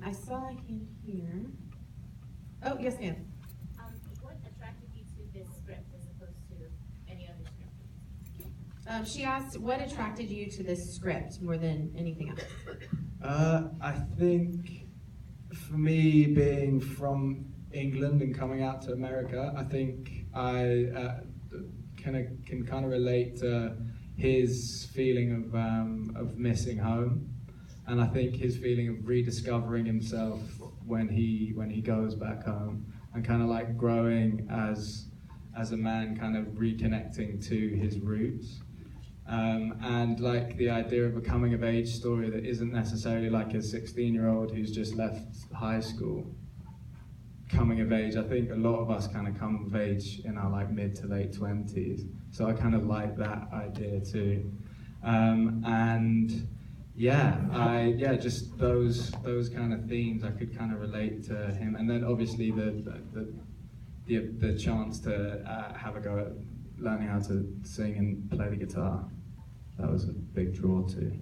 I saw him here. Oh, yes, ma'am. What attracted you to this script as opposed to any other script? She asked, what attracted you to this script more than anything else? I think for me, being from England and coming out to America, I think I can kind of relate to his feeling of missing home, and I think his feeling of rediscovering himself when he goes back home, and kind of like growing as a man, kind of reconnecting to his roots. And like the idea of a coming of age story that isn't necessarily like a 16-year-old who's just left high school coming of age. I think a lot of us kind of come of age in our like mid to late 20s, so I kind of like that idea too. And just those kind of themes I could kind of relate to him, and then obviously the chance to have a go at learning how to sing and play the guitar. That was a big draw too.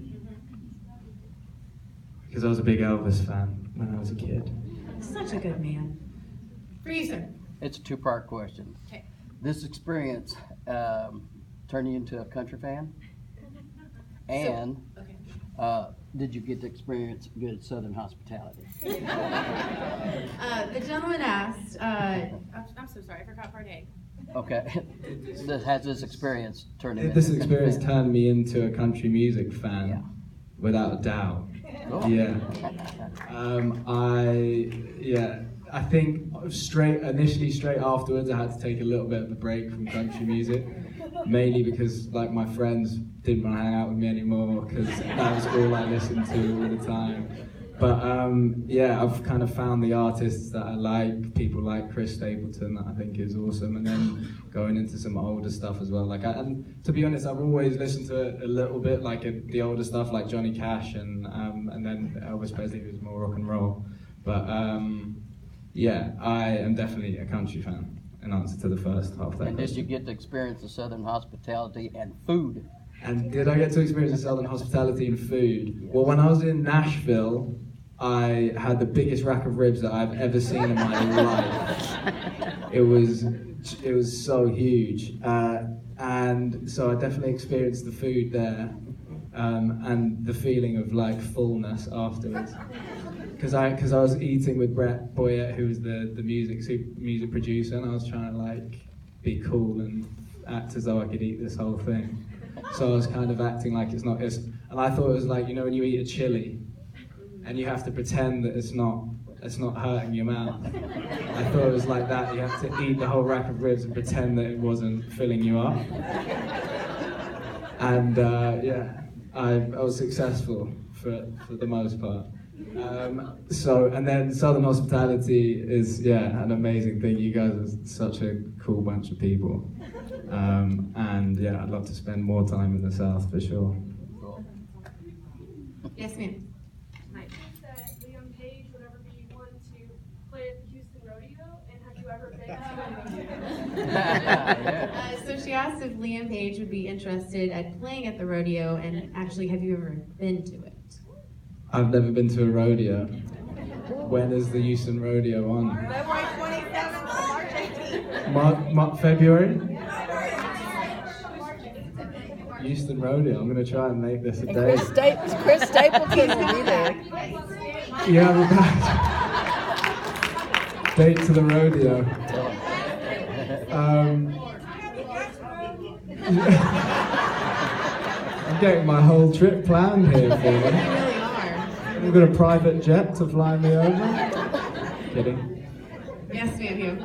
Because I was a big Elvis fan when I was a kid. Such a good man. For you, sir. It's a two-part question. Okay. This experience turned you into a country fan? And did you get to experience good Southern hospitality? The gentleman asked, I'm so sorry, I forgot part A. Okay. Has this experience turned him This into a country experience fan? turned me into a country music fan, Yeah. without a doubt. Cool. Yeah. I think initially straight afterwards I had to take a little bit of a break from country music, mainly because like my friends didn't want to hang out with me anymore because that was all I listened to all the time. But I've kind of found the artists that I like, people like Chris Stapleton that I think is awesome, and then going into some older stuff as well. And to be honest, I've always listened to it a little bit, like the older stuff like Johnny Cash and then Elvis Presley, who's more rock and roll. But I am definitely a country fan in answer to the first half of that And did question. you get to experience the Southern hospitality and food? And did I get to experience the Southern hospitality and food? Well, when I was in Nashville, I had the biggest rack of ribs that I've ever seen in my life. It was so huge, and so I definitely experienced the food there, and the feeling of like fullness afterwards. Because I was eating with Brett Boyett, who was the music producer, and I was trying to like be cool and act as though I could eat this whole thing. So I was kind of acting like and I thought it was like, you know, when you eat a chili and you have to pretend that it's not hurting your mouth. I thought it was like that. You have to eat the whole rack of ribs and pretend that it wasn't filling you up. And I was successful for the most part. And then Southern hospitality is an amazing thing. You guys are such a cool bunch of people. I'd love to spend more time in the South for sure. Yes, ma'am. I think that Liam Page would ever be one to play at the Houston Rodeo, and have you ever been to a So she asked if Liam Page would be interested at playing at the rodeo, and actually, have you ever been to it? I've never been to a rodeo. When is the Houston Rodeo on? February 27th to March 18th. February? Houston Rodeo. I'm going to try and make this a And day. Chris Stapleton will be there. Yeah, we're back. Date to the rodeo. I'm getting my whole trip planned here for You me. really are. We've got a private jet to fly me over. Kidding. Yes, ma'am, you.